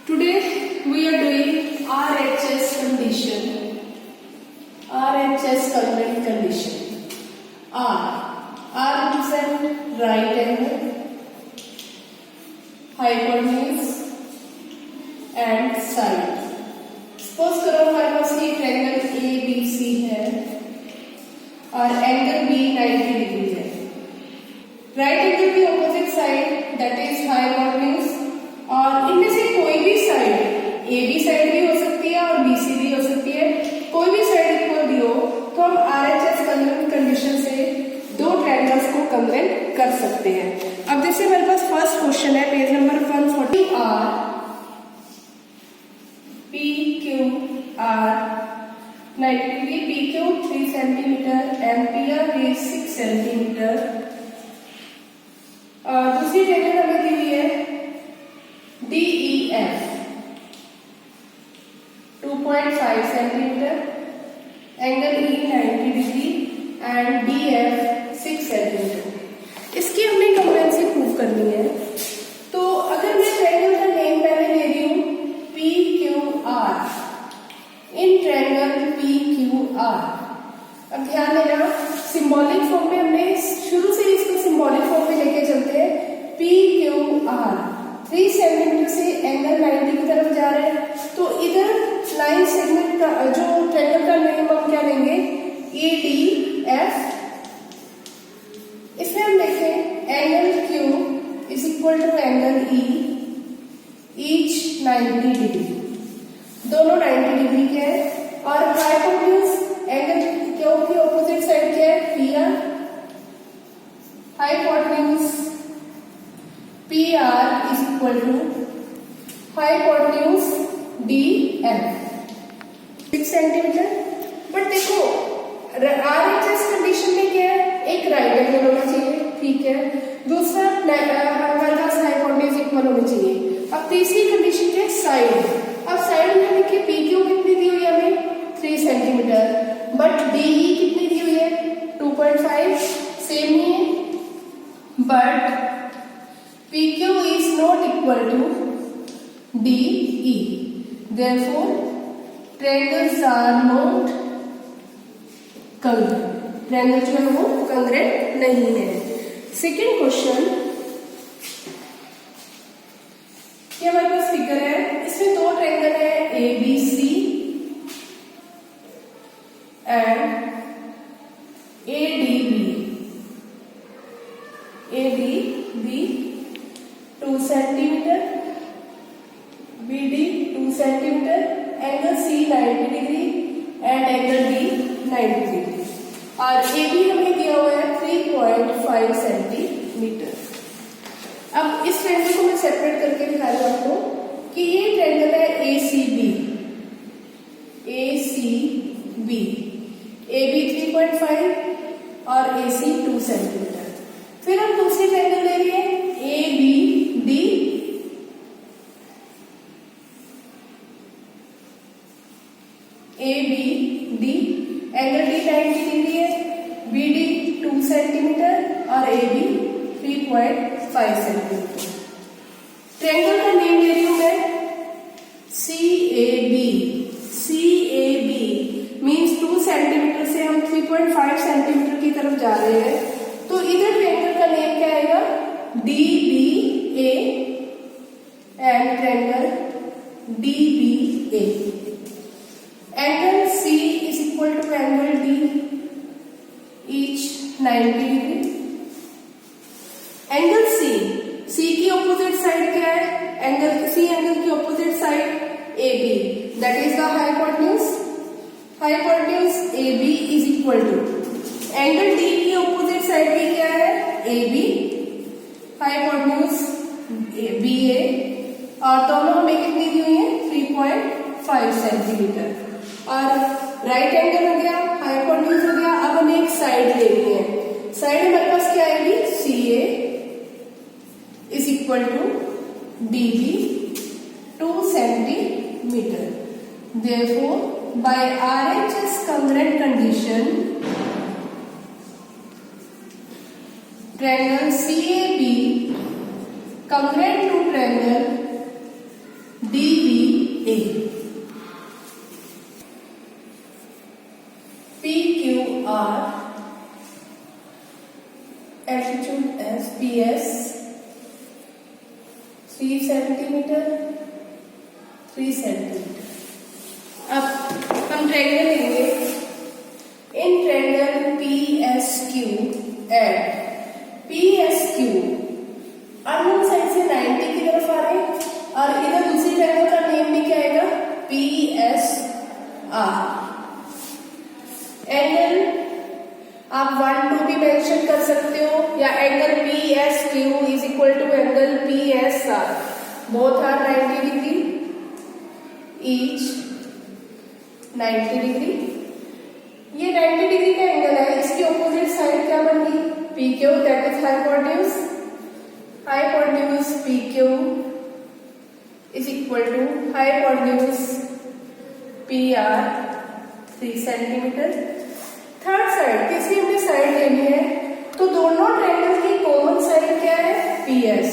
Today we are doing RHS condition. RHS congruent condition. R represent right angle, hypotenuse and side. Suppose करो हमारे पास ये triangle ABC है और angle B 90 degree है. Right angle की opposite side that is hypotenuse और इनमें से कोई भी साइड AB साइड भी हो सकती है और BC भी हो सकती है. कोई भी साइड इक्वल भी हो तो हम RHS कन्वर्जेंट कंडीशन से दो ट्रायंगल्स को कन्वर्ट कर सकते हैं. अब जैसे हमारे पास फर्स्ट क्वेश्चन है page number 140. PQR 90 degree, PQ 3 centimeter and PR is 6 centimeter. दूसरी ट्रायंगल हमें दी हुई है DEF 2.5 centimeter, angle E 90 degree and DF 6 centimeter. इसकी हमें कंग्रुएंसी प्रूव करनी है. तो अगर मैं ट्रायंगल का नेम पहले दे रही हूँ PQR, इन ट्रायंगल PQR. अब ध्यान देना सिंबॉलिक फॉर्म में हमने शुरू से इसको सिंबॉलिक फॉर्म में लेके चलते हैं. PQR 3 सेंटीमीटर से एंगल 90 की तरफ जा रहे हैं. तो इधर लाइन सेगमेंट का जो ट्रायंगल का नेम हम क्या लेंगे EDF. इसमें हम देखें angle Q is equal to angle E, each 90 degree. दोनों 90 डिग्री के हैं और हाइपोटेन्यूज एंगल Q की ऑपोजिट साइड क्या है PR. Hypotenuse PR is equal to hypotenuse DF 6 centimetre. But देखो RHS कंडीशन में क्या है, एक राइट एंगल होना चाहिए, ठीक है. दूसरा हमारे पास हाइपोटेन्यूज इक्वल होनी चाहिए. अब तीसरी कंडीशन क्या है साइड. अब साइड में देखिए PQ कितनी दी हुई है हमें 3 सेंटीमीटर, बट DE कितनी दी हुई है 2.5, सेम ही है. But PQ is not equal to DE, therefore triangles are not congruent. Triangle जो है वो कॉन्ग्रुएंट नहीं है. सेकेंड क्वेश्चन, ये हमारे पास फिगर है. इसमें दो ट्रायंगल है ABC and ADB. ADB 2 centimetre, BD 2 centimetre, angle C 90 degree and angle D 90 degree. और AB हमें दिया हुआ है 3.5 सेंटीमीटर. अब इस ट्रायंगल को मैं सेपरेट करके दिखा रही हूं आपको कि ये ट्रायंगल है ACB. AB 3.5 और AC 2 सेंटीमीटर. फिर हम दूसरी ट्रायंगल ले रही है ABD. ABD angle D 90 degree है, BD 2 सेंटीमीटर और AB 3.5 सेंटीमीटर. ट्रायंगल का नेम ले रही हूं मैं CAB. CAB मींस 2 सेंटीमीटर से हम 3.5 सेंटीमीटर की तरफ जा रहे हैं. तो इधर ट्रायंगल का नेम क्या आएगा DBA and triangle DBA. Angle C is equal to angle D, each 90 degree. Angle C की ऑपोजिट साइड क्या है, एंगल की opposite side AB, that is the hypotenuse. Hypotenuse AB is equal to angle D की opposite side भी क्या है AB, hypotenuse BA. और दोनों हमें कितनी दी हुई है 3.5 सेंटीमीटर. और राइट एंगल हो गया, हाइपोटेन्यूज हो गया. अब हमें एक साइड लेनी है. साइड हमारे पास क्या आएगी CA is equal to DB 2 centimetre. Therefore, by RHS congruent condition, triangle CAB congruent to triangle DB PQR, altitude as PS 3 centimeter, 3 centimeter. अब हम ट्रायंगल लेंगे. In triangle PSQ and PSQ unknown side से 90 की तरफ आ रहे हैं और इधर दूसरी ट्रायंगल का नेम भी क्या आएगा? PSR. एंगल आप 1 2 भी मेंशन कर सकते हो या angle PSQ is equal to angle PSR. Both are 90 degree each. 90 degree. ये 90 डिग्री का एंगल है. इसकी ऑपोजिट साइड क्या बन गई? PQ, that is hypotenuse. Hypotenuse PQ is equal to hypotenuse PR 3 centimetre. Third side, तीसरी हमने साइड लेनी है तो दोनों ट्रायंगल की कॉमन साइड क्या है? PS.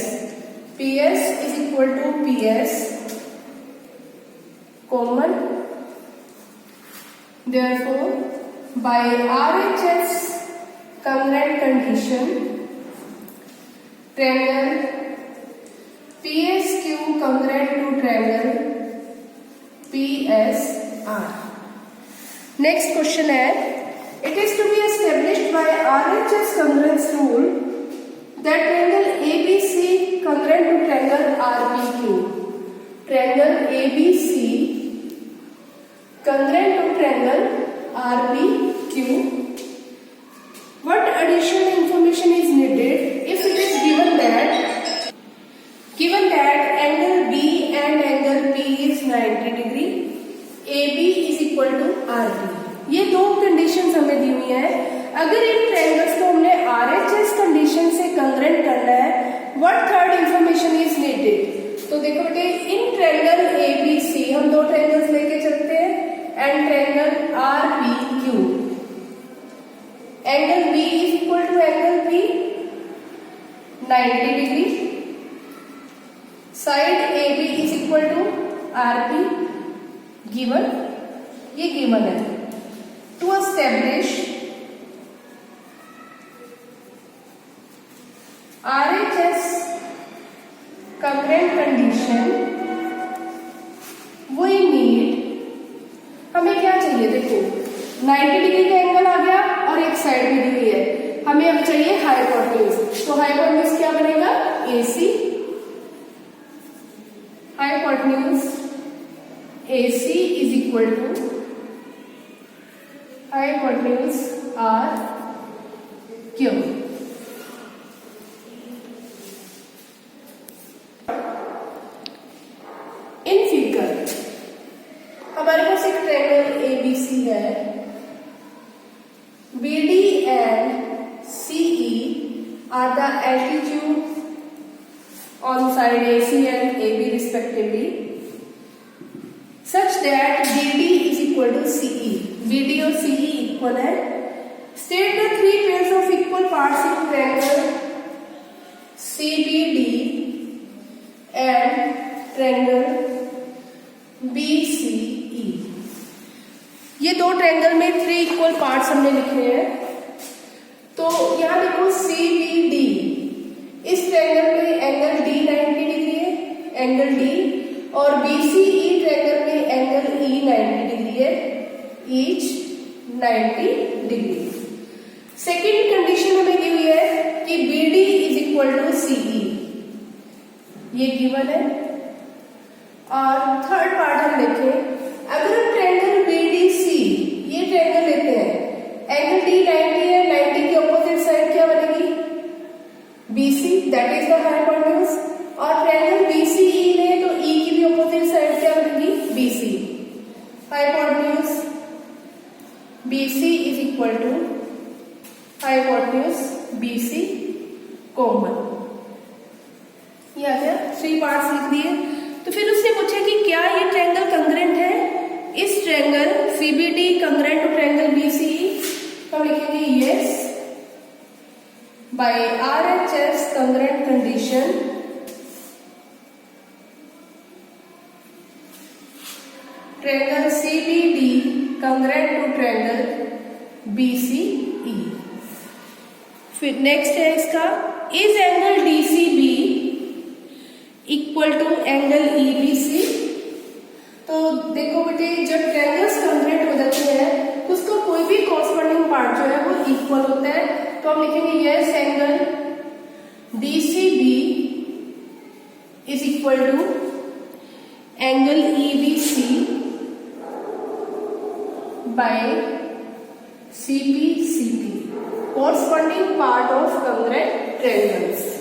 PS is equal to PS common. Therefore, by RHS congruent condition, triangle PSQ congruent to triangle PSR. Next question है, it is to be established by RHS congruence rule that triangle ABC congruent to triangle RPQ. Triangle ABC congruent to triangle RPQ. What additional information is needed if it is given that angle B and angle P is 90 degree, AB is equal to RP. ये दो conditions हमें दी हुई है. अगर इन triangles को हमने RHS condition से कंग्रेंट करना है, what third information is needed? तो देखो बेटे, इन ट्रायंगल ABC हम दो ट्रायंगल्स लेके चलते हैं and triangle RPQ. Angle B is equal to angle P 90 degree. Side AB is equal to RP given. ये गिवन है. To establish RHS congruent condition we need, हमें क्या चाहिए? देखो 90 डिग्री का एंगल आ गया और एक साइड भी दी हुई है. हमें अब चाहिए हाइपोटेन्यूज. तो हाइपोटेन्यूज क्या बनेगा? AC. Hypotenuse AC is equal to hypotenuse RQ. In figure हमारे पास एक ट्रायंगल ABC है. BD and CE are the altitude on side AC and AB respectively, such that BD is equal to CE. BD और CE equal है. State the three pairs of equal parts in triangle CBD and triangle BCE. ये दो triangle में 3 equal parts हमने लिखे हैं. तो यहाँ देखो CBD, इस ट्रायंगल में एंगल D 90 डिग्री है, एंगल D, और BCE ट्रायंगल में एंगल E 90 डिग्री है, ईच 90 डिग्री. सेकेंड कंडीशन हमें दी हुई है कि BD is equal to CE. ये गिवन है. और थर्ड पार्ट हम देखें, अगर हम ट्रायंगल BDC ये ट्रायंगल लेते हैं, एंगल D 90 है, 90 की ऑपोजिट साइड क्या बनेगी? BC, that is the hypotenuse. और ट्रायंगल BCE ले तो E की भी ऑपोजिट साइड क्या बनेगी? BC. Hypotenuse BC is equal to hypotenuse BC common. ये आ गया. 3 पार्ट्स लिख दिए. तो फिर उससे पूछे कि क्या ये ट्रायंगल कंग्रेंट है? इस triangle CBD congruent to triangle BCE. तो लिखेंगे yes by RHS congruent condition triangle CBD congruent to triangle BCE। फिर नेक्स्ट है इसका, is angle DCB equal to angle EBC। तो देखो बेटे, जब ट्रायंगल्स कॉन्ग्रुएंट हो जाते हैं उसका कोई भी कॉरस्पॉन्डिंग पार्ट जो है वो इक्वल होता है, तो हम लिखेंगे yes angle DCB is equal to angle EBC by CPCP, corresponding part of congruent triangles।